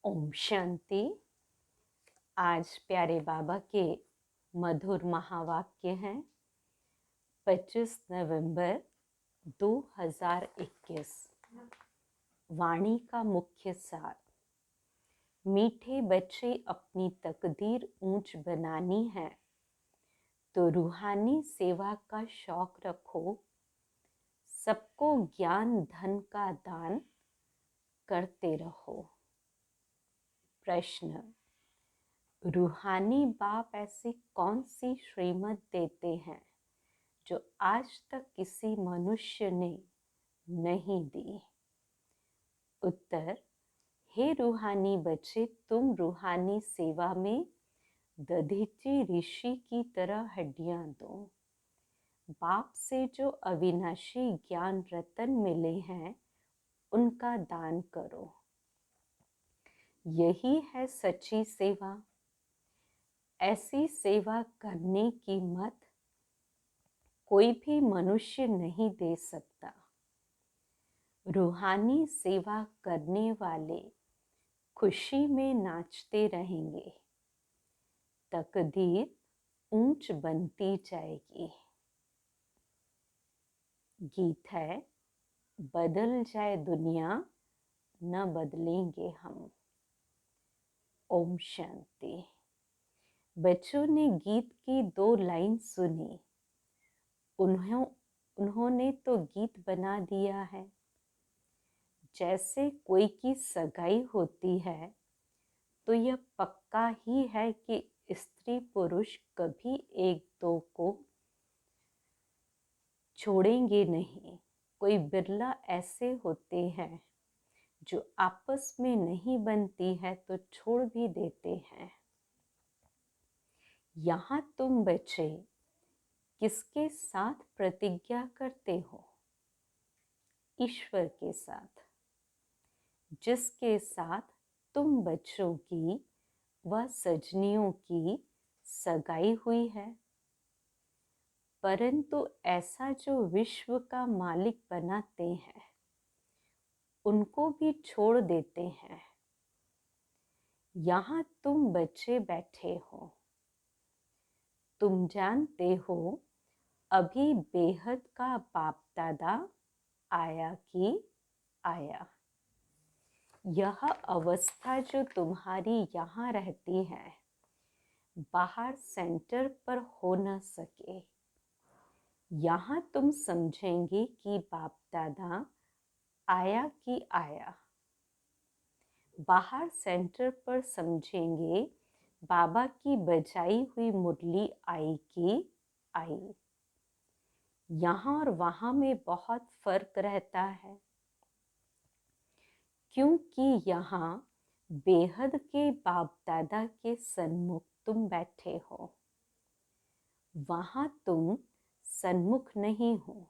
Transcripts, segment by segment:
ओम शांति। आज प्यारे बाबा के मधुर महावाक्य हैं। 25 नवंबर 2021। वाणी का मुख्य सार। मीठे बच्चे अपनी तकदीर ऊंच बनानी है तो रूहानी सेवा का शौक रखो। सबको ज्ञान धन का दान करते रहो। प्रश्न: रूहानी बाप ऐसी कौन सी श्रीमत देते हैं जो आज तक किसी मनुष्य ने नहीं दी? उत्तर: हे रूहानी बच्चे, तुम रूहानी सेवा में दधीची ऋषि की तरह हड्डियां दो। बाप से जो अविनाशी ज्ञान रतन मिले हैं उनका दान करो। यही है सच्ची सेवा। ऐसी सेवा करने की मत कोई भी मनुष्य नहीं दे सकता। रूहानी सेवा करने वाले खुशी में नाचते रहेंगे। तकदीर ऊंच बनती जाएगी। गीत है, बदल जाए दुनिया न बदलेंगे हम। ओम शांति। बच्चों ने गीत की 2 लाइन सुनी। उन्होंने तो गीत बना दिया है। जैसे कोई की सगाई होती है तो यह पक्का ही है कि स्त्री पुरुष कभी एक दो को छोड़ेंगे नहीं। कोई बिरला ऐसे होते हैं जो आपस में नहीं बनती है तो छोड़ भी देते हैं। यहाँ तुम बच्चे किसके साथ प्रतिज्ञा करते हो? ईश्वर के साथ, जिसके साथ तुम बच्चों की व सजनियों की सगाई हुई है। परंतु ऐसा जो विश्व का मालिक बनाते हैं उनको भी छोड़ देते हैं। यहाँ तुम बच्चे बैठे हो। तुम जानते हो अभी बेहद का बाप दादा आया कि आया। यह अवस्था जो तुम्हारी यहाँ रहती है बाहर सेंटर पर हो न सके। यहाँ तुम समझेंगे कि बाप दादा आया कि आया। बाहर सेंटर पर समझेंगे बाबा की बजाई हुई मुरली आई कि आई। यहाँ और वहाँ में बहुत फर्क रहता है, क्योंकि यहाँ बेहद के बाप दादा के सन्मुख तुम बैठे हो। वहाँ तुम सन्मुख नहीं हो।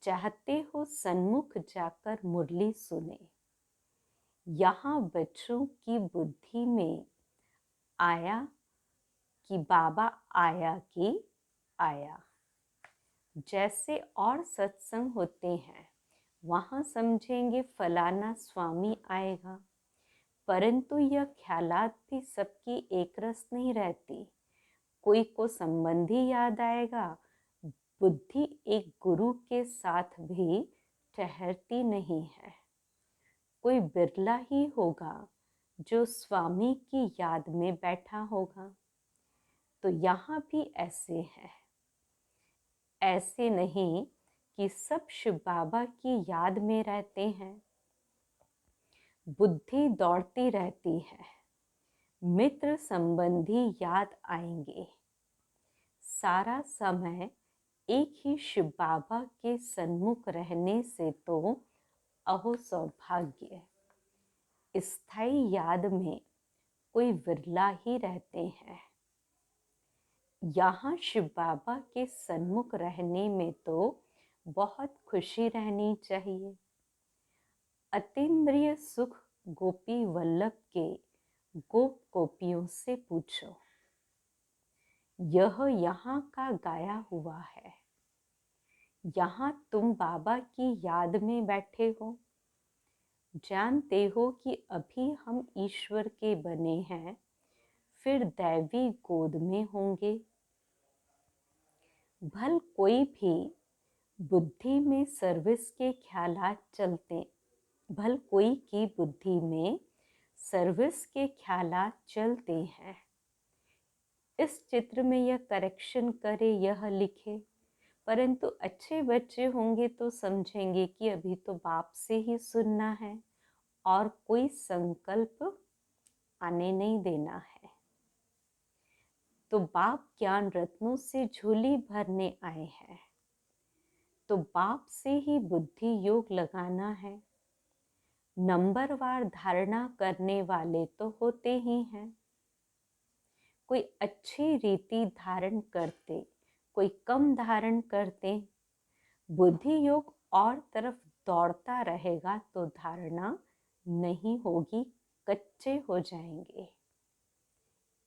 चाहते हो सन्मुख जाकर मुरली सुने। यहाँ बच्चों की बुद्धि में आया कि बाबा आया कि आया। जैसे और सत्संग होते हैं वहाँ समझेंगे फलाना स्वामी आएगा, परंतु यह ख्यालात भी सबकी एक रस नहीं रहती। कोई को संबंधी याद आएगा। बुद्धि एक गुरु के साथ भी ठहरती नहीं है। कोई बिरला ही होगा जो स्वामी की याद में बैठा होगा। तो यहाँ भी ऐसे है। ऐसे नहीं कि सब शिव बाबा की याद में रहते हैं। बुद्धि दौड़ती रहती है। मित्र संबंधी याद आएंगे। सारा समय एक ही शिव बाबा के सन्मुख रहने से तो अहो सौभाग्य। स्थायी याद में कोई विरला ही रहते हैं। यहाँ शिव बाबा के सन्मुख रहने में तो बहुत खुशी रहनी चाहिए। अतीन्द्रिय सुख गोपी वल्लभ के गोप गोपियों से पूछो। यह यहाँ का गाया हुआ है। यहाँ तुम बाबा की याद में बैठे हो। जानते हो कि अभी हम ईश्वर के बने हैं, फिर दैवी गोद में होंगे। भल कोई भी बुद्धि में सर्विस के ख्यालात चलते, भल कोई की बुद्धि में सर्विस के ख्यालात चलते हैं। इस चित्र में यह करेक्शन करे, यह लिखे, परंतु अच्छे बच्चे होंगे तो समझेंगे कि अभी तो बाप से ही सुनना है और कोई संकल्प आने नहीं देना है। तो बाप ज्ञान रत्नों से झोली भरने आए हैं, तो बाप से ही बुद्धि योग लगाना है। नंबरवार धारणा करने वाले तो होते ही हैं, कोई अच्छी रीति धारण करते, कोई कम धारण करते। बुद्धि योग और तरफ दौड़ता रहेगा तो धारणा नहीं होगी, कच्चे हो जाएंगे।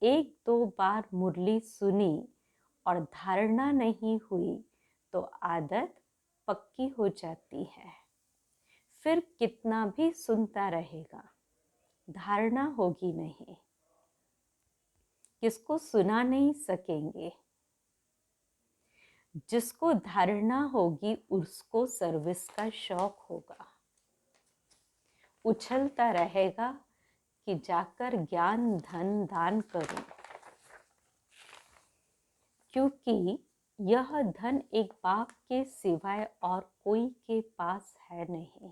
एक दो बार मुरली सुनी और धारणा नहीं हुई तो आदत पक्की हो जाती है। फिर कितना भी सुनता रहेगा, धारणा होगी नहीं, किसको सुना नहीं सकेंगे। जिसको धारणा होगी उसको सर्विस का शौक होगा, उछलता रहेगा कि जाकर ज्ञान धन दान करूं, क्योंकि यह धन एक बाप के सिवाय और कोई के पास है नहीं।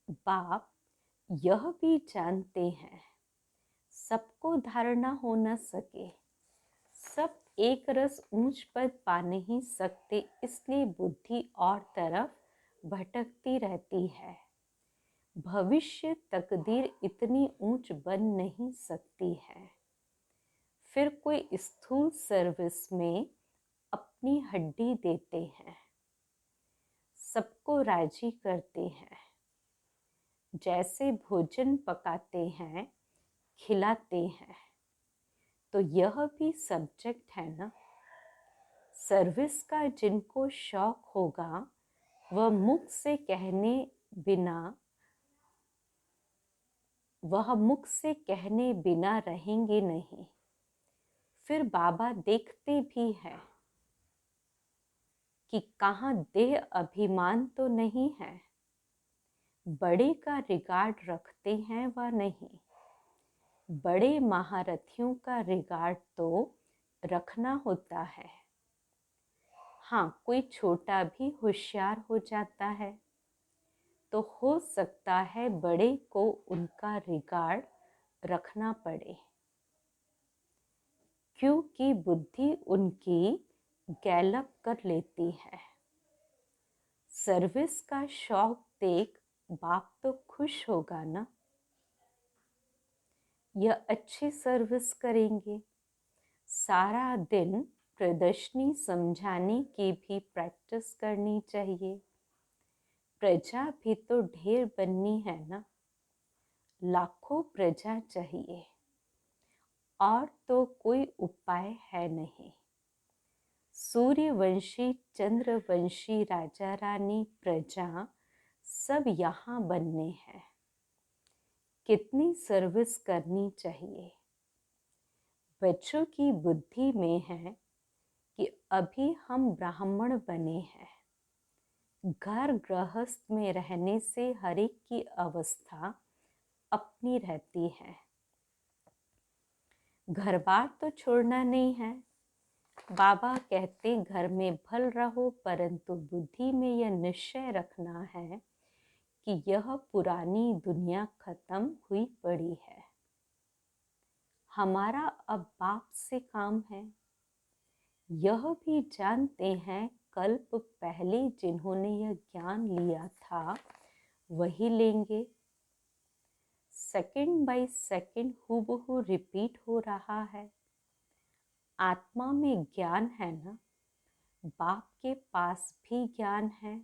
बाप यह भी जानते हैं सबको धारणा हो न सके, सब एक रस ऊंच पद पा नहीं सकते, इसलिए बुद्धि और तरफ भटकती रहती है। भविष्य तकदीर इतनी ऊंच बन नहीं सकती है। फिर कोई स्थूल सर्विस में अपनी हड्डी देते हैं, सबको राजी करते हैं, जैसे भोजन पकाते हैं, खिलाते हैं। तो यह भी सब्जेक्ट है ना। सर्विस का जिनको शौक होगा वह मुख से कहने बिना रहेंगे नहीं। फिर बाबा देखते भी हैं कि कहाँ देह अभिमान तो नहीं है, बड़े का रिगार्ड रखते हैं व नहीं। बड़े महारथियों का रिगार्ड तो रखना होता है। हाँ, कोई छोटा भी होशियार हो जाता है तो हो सकता है बड़े को उनका रिगार्ड रखना पड़े, क्योंकि बुद्धि उनकी गैलअप कर लेती है। सर्विस का शौक देख बाप तो खुश होगा ना। यह अच्छी सर्विस करेंगे। सारा दिन प्रदर्शनी समझाने की भी प्रैक्टिस करनी चाहिए। प्रजा भी तो ढेर बननी है ना, लाखों प्रजा चाहिए और तो कोई उपाय है नहीं। सूर्यवंशी, चंद्रवंशी, राजा रानी, प्रजा सब यहाँ बनने हैं। कितनी सर्विस करनी चाहिए। बच्चों की बुद्धि में है कि अभी हम ब्राह्मण बने हैं। घर गृहस्थ में रहने से हर एक की अवस्था अपनी रहती है। घर बार तो छोड़ना नहीं है। बाबा कहते घर में भल रहो, परंतु बुद्धि में यह निश्चय रखना है कि यह पुरानी दुनिया खत्म हुई पड़ी है। हमारा अब बाप से काम है। यह भी जानते हैं कल्प पहले जिन्होंने यह ज्ञान लिया था वही लेंगे। सेकंड बाय सेकंड हूबहू रिपीट हो रहा है। आत्मा में ज्ञान है ना, बाप के पास भी ज्ञान है।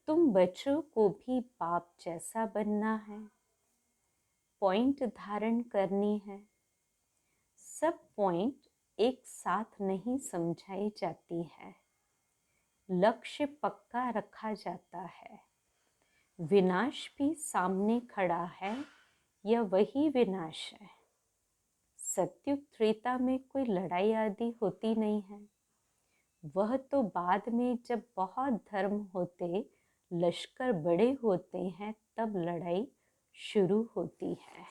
तुम बच्चों को भी बाप जैसा बनना है, पॉइंट धारण करनी है। सब पॉइंट एक साथ नहीं समझाई जाती है, लक्ष्य पक्का रखा जाता है। विनाश भी सामने खड़ा है, यह वही विनाश है। सत्युग त्रेता में कोई लड़ाई आदि होती नहीं है, वह तो बाद में जब बहुत धर्म होते, लश्कर बड़े होते हैं, तब लड़ाई शुरू होती है।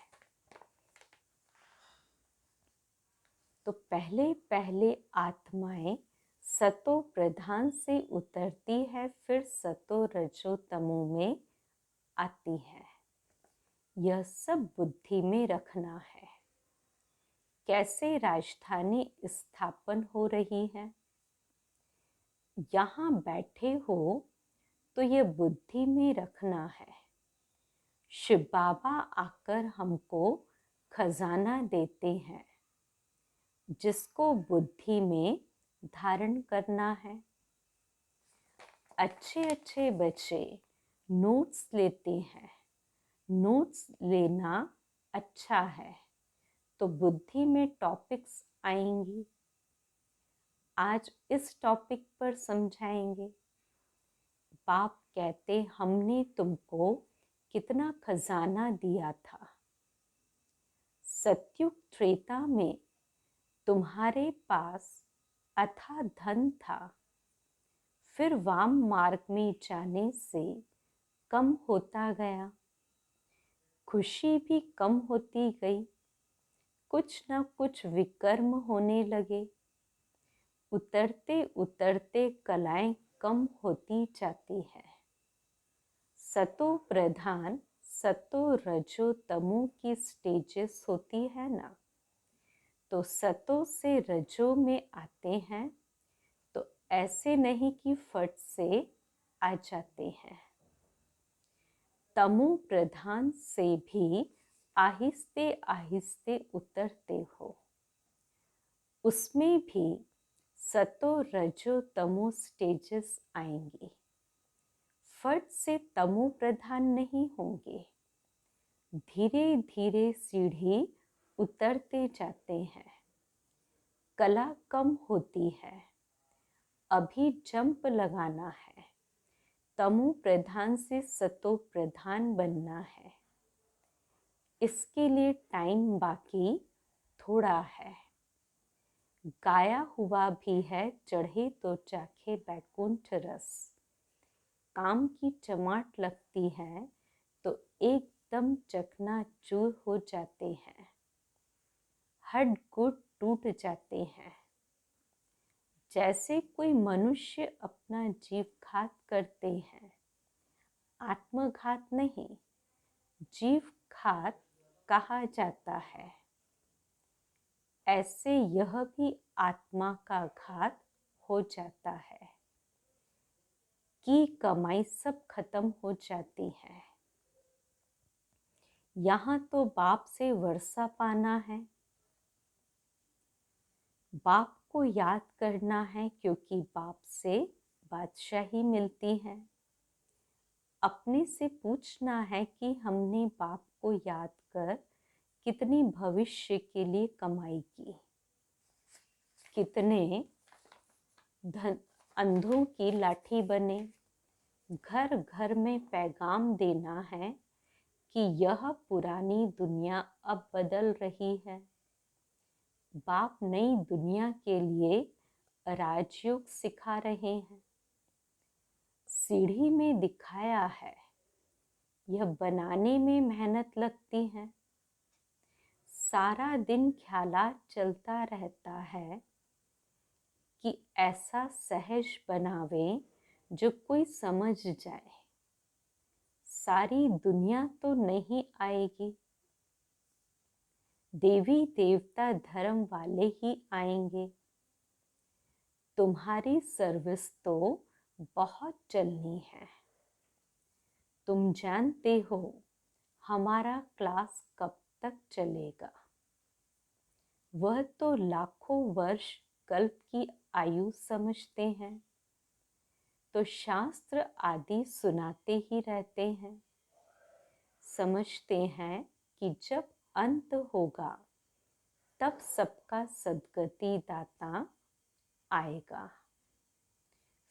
तो पहले पहले आत्माएं सतो प्रधान से उतरती है, फिर सतो रजो तमो में आती है। यह सब बुद्धि में रखना है। कैसे राजधानी स्थापन हो रही है, यहाँ बैठे हो तो यह बुद्धि में रखना है। शिव बाबा आकर हमको खजाना देते हैं, जिसको बुद्धि में धारण करना है। अच्छे अच्छे बच्चे नोट्स लेते हैं, नोट्स लेना अच्छा है, तो बुद्धि में टॉपिक्स आएंगी। आज इस टॉपिक पर समझाएंगे। बाप कहते, हमने तुमको कितना खजाना दिया था। सत्युग त्रेता में तुम्हारे पास अथाह धन था, फिर वाम मार्ग में जाने से कम होता गया, खुशी भी कम होती गई, कुछ न कुछ विकर्म होने लगे, उतरते उतरते कलाएं कम होती जाती है। सतो प्रधान सतो रजो तमो की स्टेजेस होती है ना, तो सतो से रजो में आते हैं, तो ऐसे नहीं कि फट से आ जाते हैं। तमो प्रधान से भी आहिस्ते आहिस्ते उतरते हो, उसमें भी सतो रजो तमो स्टेजेस आएंगी। फट से तमो प्रधान नहीं होंगे, धीरे धीरे सीढ़ी उतरते जाते हैं। कला कम होती है, अभी जंप लगाना है, तमो प्रधान से सतो प्रधान बनना है। इसके लिए टाइम बाकी थोड़ा है। गाया हुआ भी है, चढ़े तो चाखे बैकुंठ रस। काम की चमाट लगती है तो एकदम चकनाचूर हो जाते हैं, हड्ड गुट टूट जाते हैं। जैसे कोई मनुष्य अपना जीव घात करते हैं, आत्मघात नहीं, जीव घात कहा जाता है। ऐसे यह भी आत्मा का घात हो जाता है कि कमाई सब खत्म हो जाती है। यहाँ तो बाप से वर्षा पाना है, बाप को याद करना है, क्योंकि बाप से बादशाही मिलती है। अपने से पूछना है कि हमने बाप को याद कर कितनी भविष्य के लिए कमाई की, कितने धन अंधों की लाठी बने। घर घर में पैगाम देना है कि यह पुरानी दुनिया अब बदल रही है। बाप नई दुनिया के लिए राजयोग सिखा रहे हैं। सीढ़ी में दिखाया है, यह बनाने में मेहनत लगती है। सारा दिन ख्यालात चलता रहता है कि ऐसा सहज बनावे जो कोई समझ जाए। सारी दुनिया तो नहीं आएगी, देवी देवता धर्म वाले ही आएंगे। तुम्हारी सर्विस तो बहुत चलनी है। तुम जानते हो हमारा क्लास कब तक चलेगा, वह तो लाखों वर्ष कल्प की आयु समझते हैं, तो शास्त्र आदि सुनाते ही रहते हैं। समझते हैं कि जब अंत होगा तब सबका सद्गति दाता आएगा।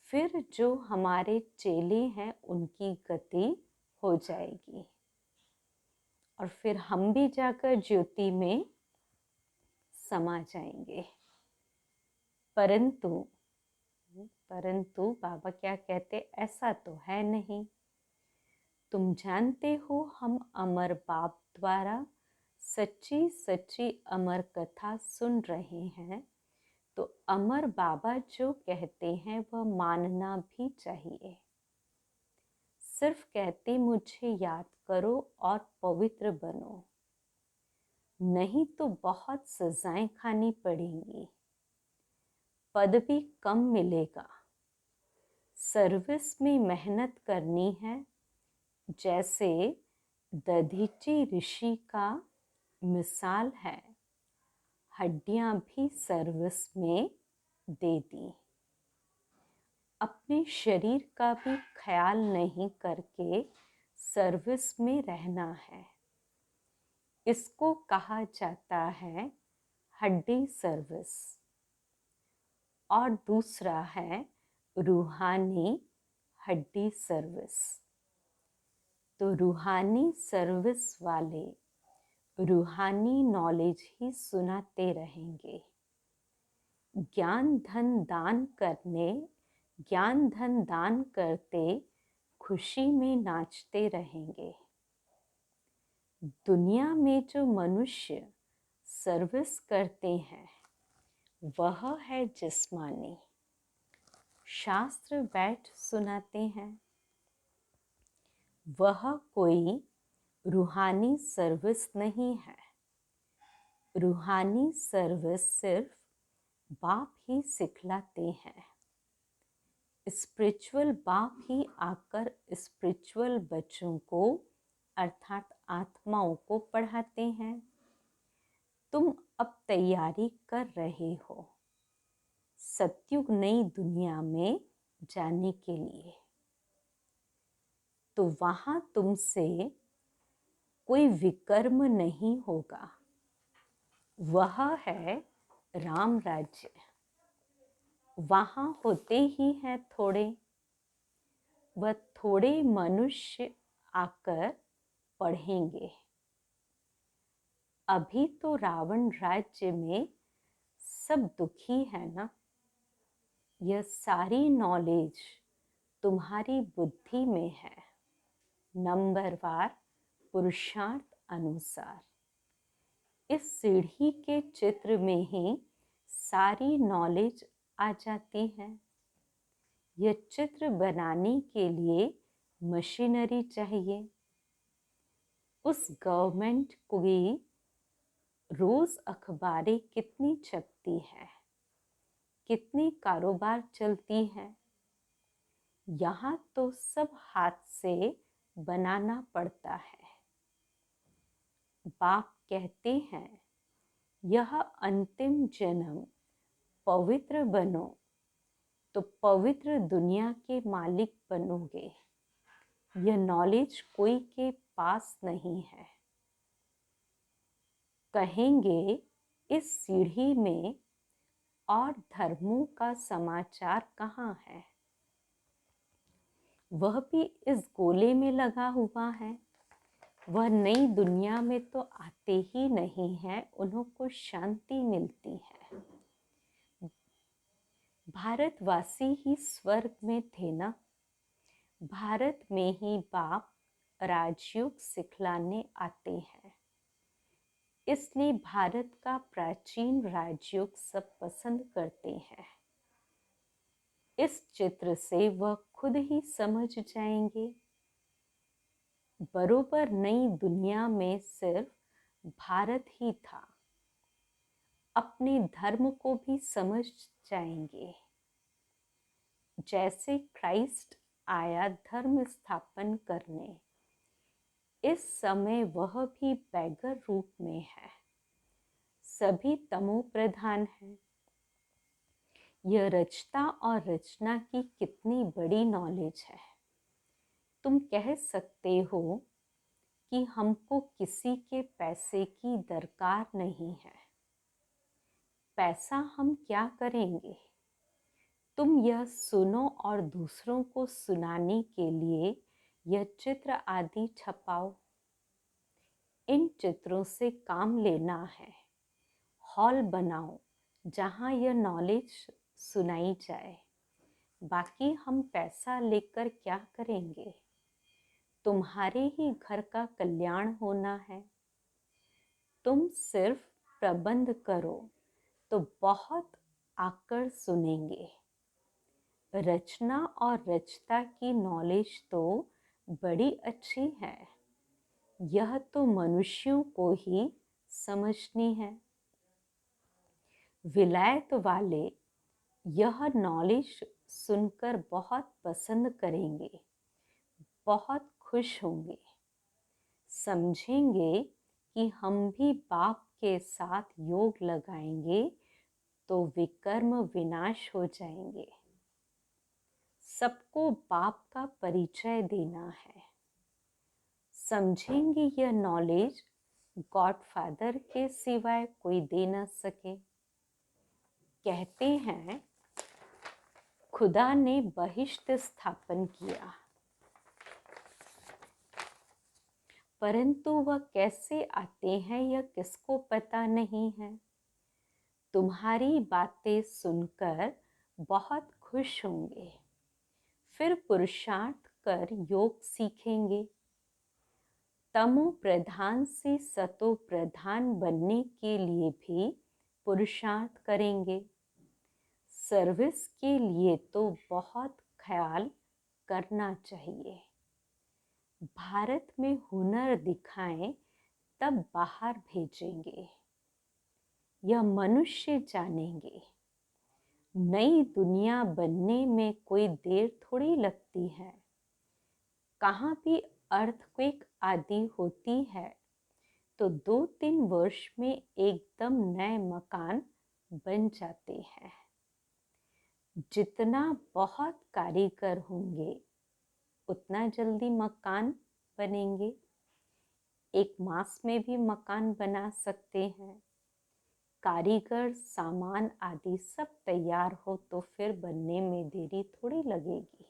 फिर जो हमारे चेले हैं उनकी गति हो जाएगी और फिर हम भी जाकर ज्योति में समा जाएंगे। परंतु परंतु बाबा क्या कहते, ऐसा तो है नहीं। तुम जानते हो हम अमर बाप द्वारा सच्ची सच्ची अमर कथा सुन रहे हैं, तो अमर बाबा जो कहते हैं वह मानना भी चाहिए। सिर्फ कहते मुझे याद करो और पवित्र बनो, नहीं तो बहुत सजाएं खानी पड़ेंगी, पद भी कम मिलेगा। सर्विस में मेहनत करनी है, जैसे दधीची ऋषि का मिसाल है, हड्डियां भी सर्विस में दे दी। अपने शरीर का भी ख्याल नहीं करके सर्विस में रहना है। इसको कहा जाता है हड्डी सर्विस। और दूसरा है रूहानी हड्डी सर्विस। तो रूहानी सर्विस वाले रूहानी नॉलेज ही सुनाते रहेंगे। ज्ञान धन दान करते खुशी में नाचते रहेंगे। दुनिया में जो मनुष्य सर्विस करते हैं वह है जिस्मानी। शास्त्र बैठ सुनाते हैं, वह कोई रूहानी सर्विस नहीं है। रूहानी सर्विस सिर्फ बाप ही सिखलाते हैं। स्पिरिचुअल बाप ही आकर स्पिरिचुअल बच्चों को अर्थात आत्माओं को पढ़ाते हैं। तुम अब तैयारी कर रहे हो सतयुग नई दुनिया में जाने के लिए, तो वहां तुमसे कोई विकर्म नहीं होगा। वह है राम राज्य। वहां होते ही हैं थोड़े, वह थोड़े मनुष्य आकर पढ़ेंगे। अभी तो रावण राज्य में सब दुखी है ना। यह सारी नॉलेज तुम्हारी बुद्धि में है, नंबरवार पुरुषार्थ अनुसार। इस सीढ़ी के चित्र में ही सारी नॉलेज आ जाती है। यह चित्र बनाने के लिए मशीनरी चाहिए। उस गवर्नमेंट की रोज अखबारें कितनी छपती है, कितनी कारोबार चलती है। यहाँ तो सब हाथ से बनाना पड़ता है। बाप कहते हैं यह अंतिम जन्म पवित्र बनो तो पवित्र दुनिया के मालिक बनोगे। यह नॉलेज कोई के पास नहीं है। कहेंगे इस सीढ़ी में और धर्मों का समाचार कहाँ है? वह भी इस गोले में लगा हुआ है। वह नई दुनिया में तो आते ही नहीं है, उनको शांति मिलती है। भारतवासी ही स्वर्ग में थे ना। भारत में ही बाप राजयोग सिखलाने आते हैं, इसलिए भारत का प्राचीन राजयोग सब पसंद करते हैं। इस चित्र से वह खुद ही समझ जाएंगे। बरोबर नई दुनिया में सिर्फ भारत ही था। अपने धर्म को भी समझ जाएंगे। जैसे क्राइस्ट आया धर्म स्थापन करने, इस समय वह भी बैगर रूप में है। सभी तमो प्रधान है। यह रचता और रचना की कितनी बड़ी नॉलेज है। तुम कह सकते हो कि हमको किसी के पैसे की दरकार नहीं है। पैसा हम क्या करेंगे? तुम यह सुनो और दूसरों को सुनाने के लिए यह चित्र आदि छपाओ। इन चित्रों से काम लेना है। हॉल बनाओ जहाँ यह नॉलेज सुनाई जाए। बाकी हम पैसा लेकर क्या करेंगे? तुम्हारे ही घर का कल्याण होना है। तुम सिर्फ प्रबंध करो तो बहुत आकर सुनेंगे। रचना और रचता की नॉलेज तो बड़ी अच्छी है, यह तो मनुष्यों को ही समझनी है। विलायत वाले यह नॉलेज सुनकर बहुत पसंद करेंगे, बहुत खुश होंगे, समझेंगे कि हम भी बाप के साथ योग लगाएंगे तो विकर्म विनाश हो जाएंगे। सबको बाप का परिचय देना है। समझेंगे यह नॉलेज गॉडफादर के सिवाय कोई दे न सके। कहते हैं खुदा ने बहिष्ट स्थापन किया, परंतु वह कैसे आते हैं यह किसको पता नहीं है। तुम्हारी बातें सुनकर बहुत खुश होंगे, फिर पुरुषार्थ कर योग सीखेंगे। तमो प्रधान से सतो प्रधान बनने के लिए भी पुरुषार्थ करेंगे। सर्विस के लिए तो बहुत ख्याल करना चाहिए। भारत में हुनर दिखाएं तब बाहर भेजेंगे, यह मनुष्य जानेंगे। नई दुनिया बनने में कोई देर थोड़ी लगती है। कहाँ भी अर्थक्वेक आदि होती है तो 2-3 वर्ष में एकदम नए मकान बन जाते हैं। जितना बहुत कारीगर होंगे उतना जल्दी मकान बनेंगे। एक मास में भी मकान बना सकते हैं। कारीगर सामान आदि सब तैयार हो तो फिर बनने में देरी थोड़ी लगेगी।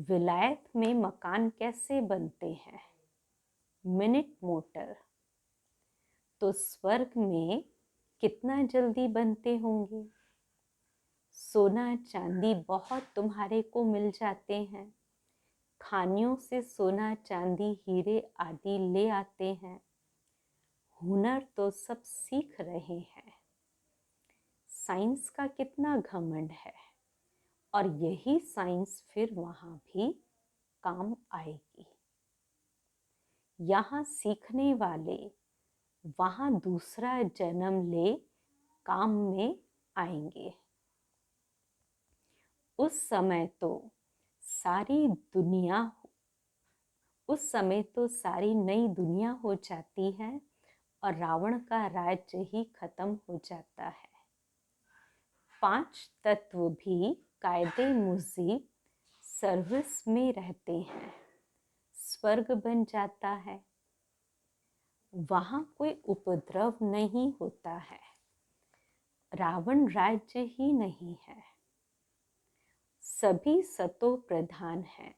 विलायत में मकान कैसे बनते हैं? Minute motor. तो स्वर्ग में कितना जल्दी बनते होंगे। सोना चांदी बहुत तुम्हारे को मिल जाते हैं। खानियों से सोना चांदी हीरे आदि ले आते हैं। हुनर तो सब सीख रहे हैं। साइंस का कितना घमंड है, और यही साइंस फिर वहाँ भी काम आएगी। यहाँ सीखने वाले वहाँ दूसरा जन्म ले काम में आएंगे। उस समय तो सारी नई दुनिया हो जाती है और रावण का राज्य ही खत्म हो जाता है। 5 तत्व भी कायदे मुजीब सर्विस में रहते हैं। स्वर्ग बन जाता है। वहाँ कोई उपद्रव नहीं होता है। रावण राज्य ही नहीं है। सभी सतो प्रधान हैं।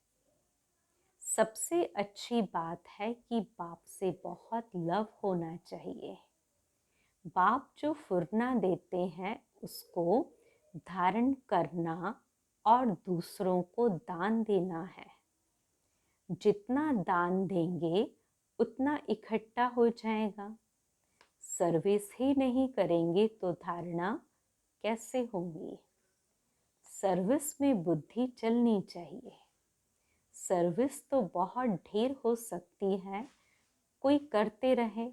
सबसे अच्छी बात है कि बाप से बहुत लव होना चाहिए। बाप जो फुरना देते हैं उसको धारण करना और दूसरों को दान देना है। जितना दान देंगे उतना इकट्ठा हो जाएगा। सर्विस ही नहीं करेंगे तो धारणा कैसे होगी? सर्विस में बुद्धि चलनी चाहिए। सर्विस तो बहुत ढेर हो सकती है, कोई करते रहे।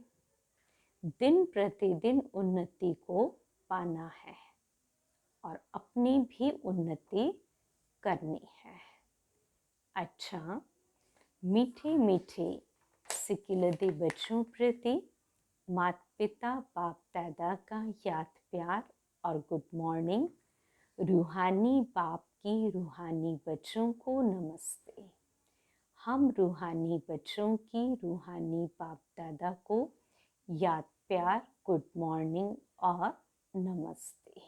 दिन प्रतिदिन उन्नति को पाना है और अपनी भी उन्नति करनी है। अच्छा, मीठे मीठे सिकिलदे बच्चों प्रति माता पिता बाप दादा का याद प्यार और गुड मॉर्निंग। रूहानी बाप की रूहानी बच्चों को नमस्ते। हम रूहानी बच्चों की रूहानी बाप दादा को याद प्यार, गुड मॉर्निंग और नमस्ते।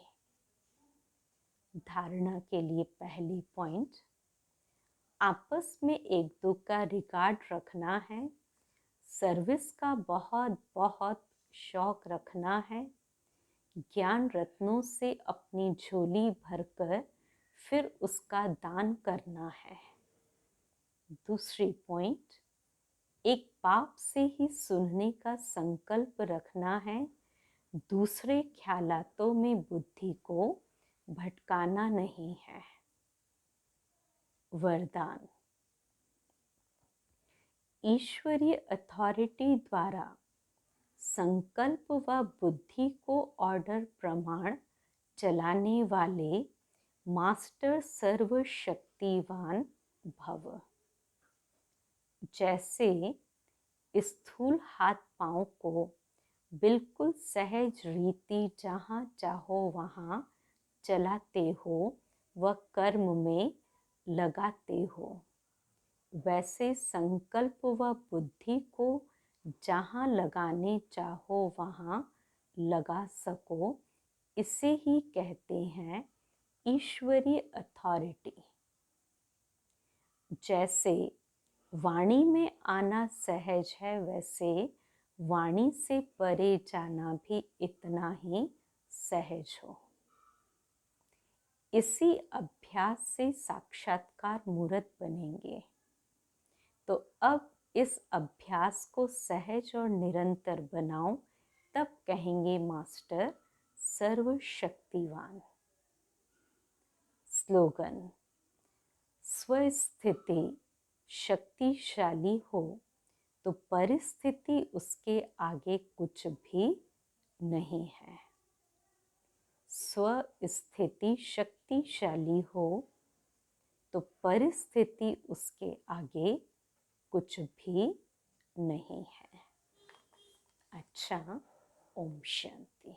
धारणा के लिए पहली पॉइंट, आपस में एक दो का रिगार्ड रखना है, सर्विस का बहुत बहुत शौक रखना है, ज्ञान रत्नों से अपनी झोली भरकर फिर उसका दान करना है। दूसरी पॉइंट, एक बाप से ही सुनने का संकल्प रखना है, दूसरे ख्यालातों में बुद्धि को भटकाना नहीं है। वरदान, ईश्वरीय अथॉरिटी द्वारा संकल्प व बुद्धि को ऑर्डर प्रमाण चलाने वाले मास्टर सर्वशक्तिवान भव। जैसे स्थूल हाथ पांव को बिल्कुल सहज रीति जहाँ चाहो वहाँ चलाते हो व कर्म में लगाते हो, वैसे संकल्प व बुद्धि को जहाँ लगाने चाहो वहाँ लगा सको, इसे ही कहते हैं ईश्वरीय अथॉरिटी। जैसे वाणी में आना सहज है, वैसे वाणी से परे जाना भी इतना ही सहज हो। इसी अभ्यास से साक्षात्कार मूर्त बनेंगे। तो अब इस अभ्यास को सहज और निरंतर बनाओ, तब कहेंगे मास्टर सर्वशक्तिवान। स्लोगन, स्वस्थिति शक्तिशाली हो तो परिस्थिति उसके आगे कुछ भी नहीं है। स्वस्थिति शक्तिशाली हो तो परिस्थिति उसके आगे कुछ भी नहीं है। अच्छा, ओम शांति।